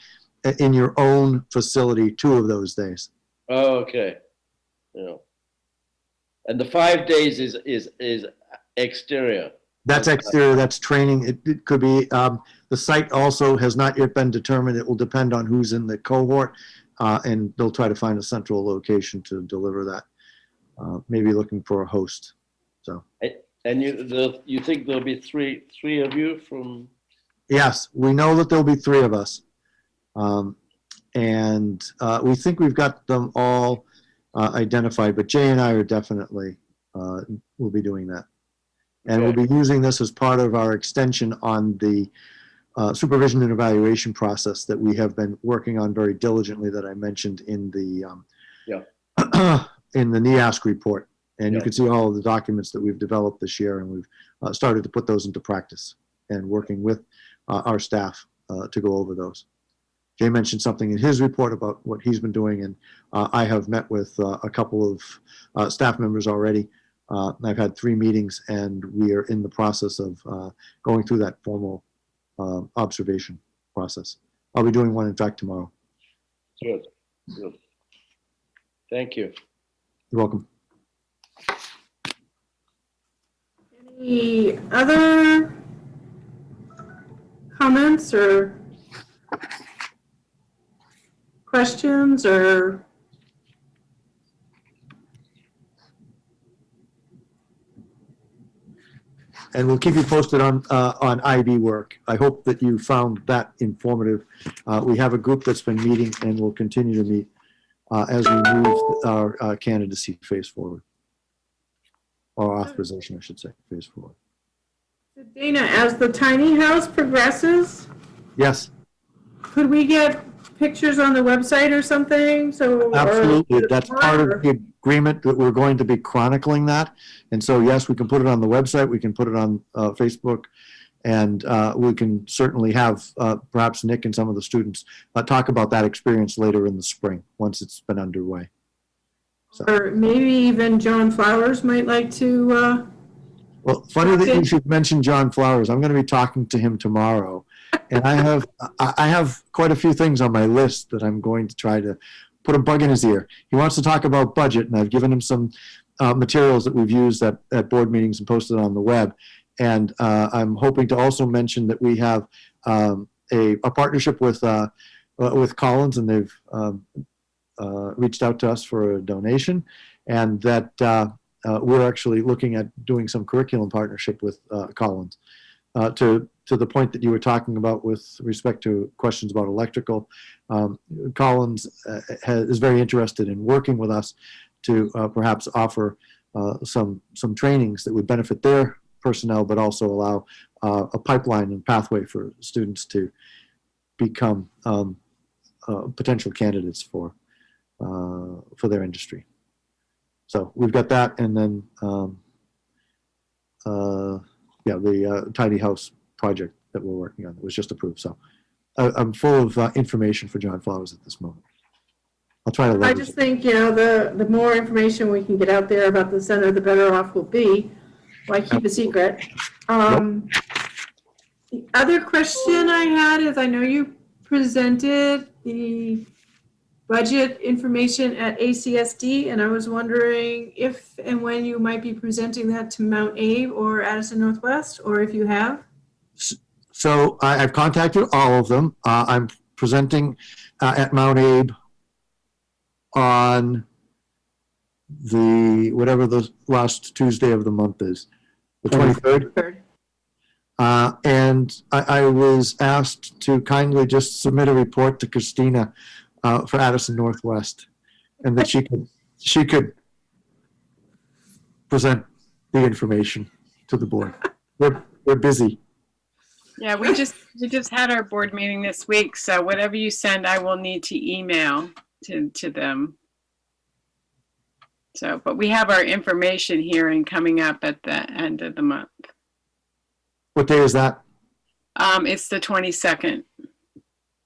in your own facility 2 of those days. Oh, okay. Yeah. And the 5 days is exterior. That's exterior, that's training. It could be, the site also has not yet been determined. It will depend on who's in the cohort, and they'll try to find a central location to deliver that. Maybe looking for a host, so. And you think there'll be three of you from? Yes, we know that there'll be 3 of us. And we think we've got them all identified, but Jay and I are definitely, will be doing that. And we'll be using this as part of our extension on the supervision and evaluation process that we have been working on very diligently that I mentioned in the in the NEASC report. And you can see all of the documents that we've developed this year, and we've started to put those into practice and working with our staff to go over those. Jay mentioned something in his report about what he's been doing, and I have met with a couple of staff members already. I've had 3 meetings, and we are in the process of going through that formal observation process. I'll be doing one, in fact, tomorrow. Good, good. Thank you. You're welcome. Any other comments or questions or? And we'll keep you posted on IB work. I hope that you found that informative. We have a group that's been meeting and will continue to meet as we move our candidacy phase forward. Or authorization, I should say, phase forward. Dana, as the tiny house progresses, Yes, could we get pictures on the website or something? So absolutely. That's part of the agreement that we're going to be chronicling that. And so, yes, we can put it on the website. We can put it on Facebook. And we can certainly have perhaps Nick and some of the students talk about that experience later in the spring, once it's been underway. So. Or maybe even John Flowers might like to. Well, funny that you should mention John Flowers. I'm going to be talking to him tomorrow, and I have quite a few things on my list that I'm going to try to put a bug in his ear. He wants to talk about budget, and I've given him some materials that we've used at board meetings and posted on the web. And I'm hoping to also mention that we have a partnership with Collins, and they've reached out to us for a donation, and that we're actually looking at doing some curriculum partnership with Collins to the point that you were talking about with respect to questions about electrical. Collins is very interested in working with us to perhaps offer some trainings that would benefit their personnel, but also allow a pipeline and pathway for students to become potential candidates for their industry. So we've got that, and then the tiny house project that we're working on that was just approved. So I'm full of information for John Flowers at this moment. I'll try to leverage I just think, the more information we can get out there about the center, the better off we'll be. Why keep a secret? The other question I had is, I know you presented the budget information at ACSD, and I was wondering if and when you might be presenting that to Mount Abe or Addison Northwest, or if you have. So I've contacted all of them. I'm presenting at Mount Abe on whatever the last Tuesday of the month is, the 23rd. And I was asked to kindly just submit a report to Christina for Addison Northwest, and that she could present the information to the board. We're busy. Yeah, we just had our board meeting this week, so whatever you send, I will need to email to them. So, but we have our information hearing coming up at the end of the month. What day is that? It's the 22nd.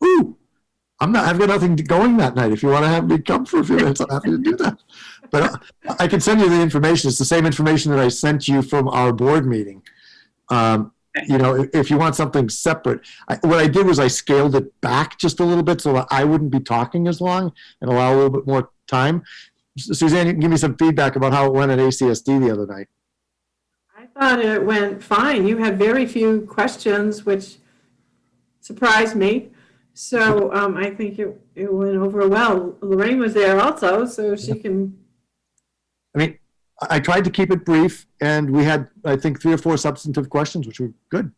Ooh, I've got nothing going that night. If you want to have me come for a few minutes, I'm happy to do that. But I can send you the information. It's the same information that I sent you from our board meeting. If you want something separate, what I did was I scaled it back just a little bit so that I wouldn't be talking as long and allow a little bit more time. Suzanne, give me some feedback about how it went at ACSD the other night. I thought it went fine. You had very few questions, which surprised me. So I think it went over well. Lorraine was there also, so she can. I mean, I tried to keep it brief, and we had, I think, 3 or 4 substantive questions, which were good.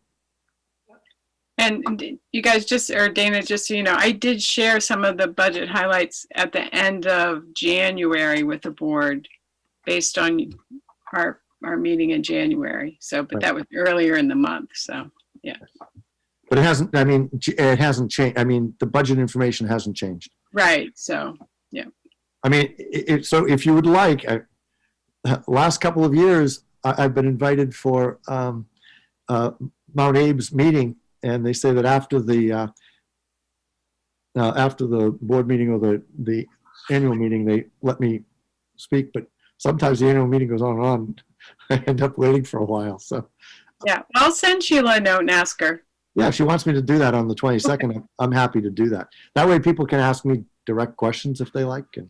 And you guys Dana, just so you know, I did share some of the budget highlights at the end of January with the board based on our meeting in January. So, but that was earlier in the month. So, yeah. But it hasn't changed. I mean, the budget information hasn't changed. Right. So, yeah. I mean, so if you would like, last couple of years, I've been invited for Mount Abe's meeting, and they say that after the after the board meeting or the annual meeting, they let me speak, but sometimes the annual meeting goes on and on. I end up waiting for a while, so. Yeah, I'll send Sheila a note and ask her. Yeah, if she wants me to do that on the 22nd, I'm happy to do that. That way people can ask me direct questions if they like. And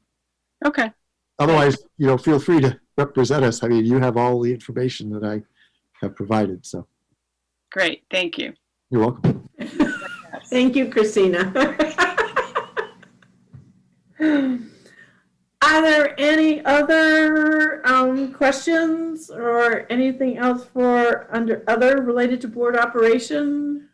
Okay. otherwise, feel free to represent us. I mean, you have all the information that I have provided, so. Great, thank you. You're welcome. Thank you, Christina. Are there any other questions or anything else for under other related to board operation?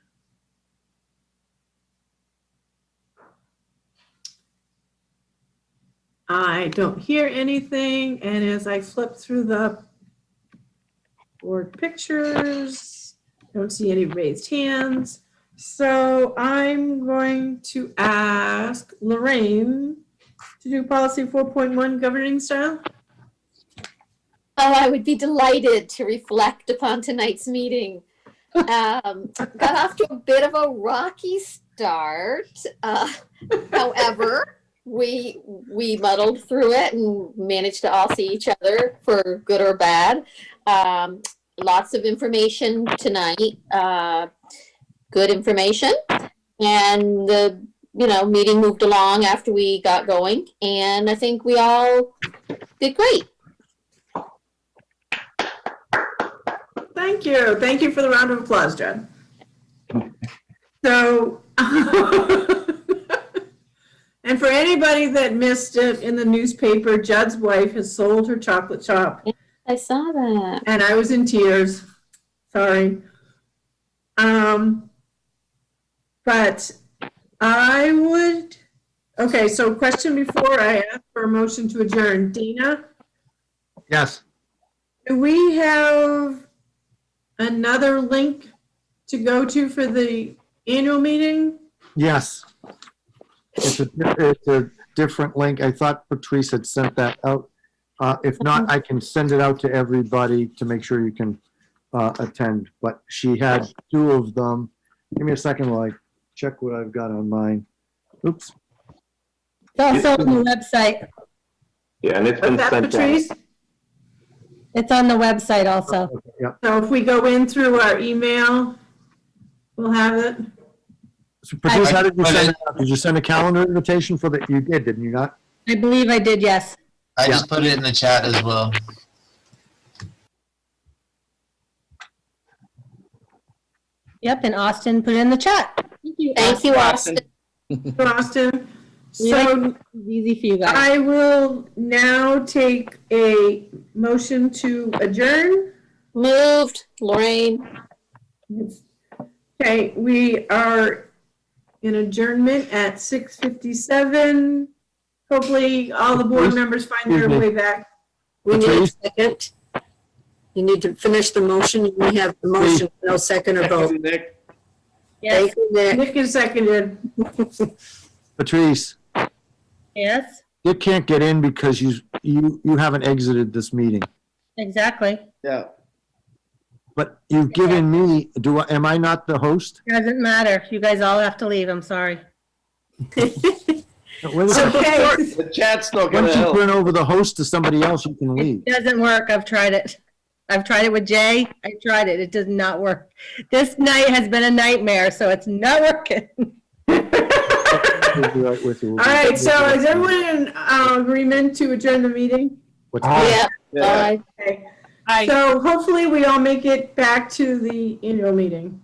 I don't hear anything, and as I flip through the board pictures, I don't see any raised hands. So I'm going to ask Lorraine to do policy 4.1 governing style. Oh, I would be delighted to reflect upon tonight's meeting. Got off to a bit of a rocky start. However, we muddled through it and managed to all see each other for good or bad. Lots of information tonight, good information, and the meeting moved along after we got going, and I think we all did great. Thank you. Thank you for the round of applause, Jen. So, and for anybody that missed it in the newspaper, Judd's wife has sold her chocolate shop. I saw that. And I was in tears. Sorry. But I would, okay, so question before I ask for a motion to adjourn. Dana, Yes. do we have another link to go to for the annual meeting? Yes. It's a different link. I thought Patrice had sent that out. If not, I can send it out to everybody to make sure you can attend. But she had 2 of them. Give me a second while I check what I've got on mine. Oops. It's also on the website. Yeah, and it's been What's that, sent out. Patrice? It's on the website also. Yep. So if we go in through our email, we'll have it. So Patrice, how did you send it out? Did you send a calendar invitation for that? You did, didn't you not? I believe I did, yes. I just put it in the chat as well. Yep, and Austin put it in the chat. Thank you, Austin. Austin. Yeah, So it's easy for you guys. I will now take a motion to adjourn. Moved, Lorraine. Okay, we are in adjournment at 6:57. Hopefully, all the board members find their way back. We need a second. You need to finish the motion. We have the motion, no second or vote. Yes. Thank you, Nick. Nick is seconded. Patrice, Yes, you can't get in because you haven't exited this meeting. exactly. Yeah. But you've given me, am I not the host? Doesn't matter. You guys all have to leave. I'm sorry. Wait a So, second. okay, The chat's not going Once to you help. turn over the host to somebody else, you can leave. It doesn't work. I've tried it. I've tried it with Jay. I tried it. It does not work. This night has been a nightmare, so it's not working. We'll be right with you. all right, so is everyone in agreement to adjourn the meeting? What's Yeah. Yeah. Bye. Okay. Hi. So hopefully we all make it back to the annual meeting.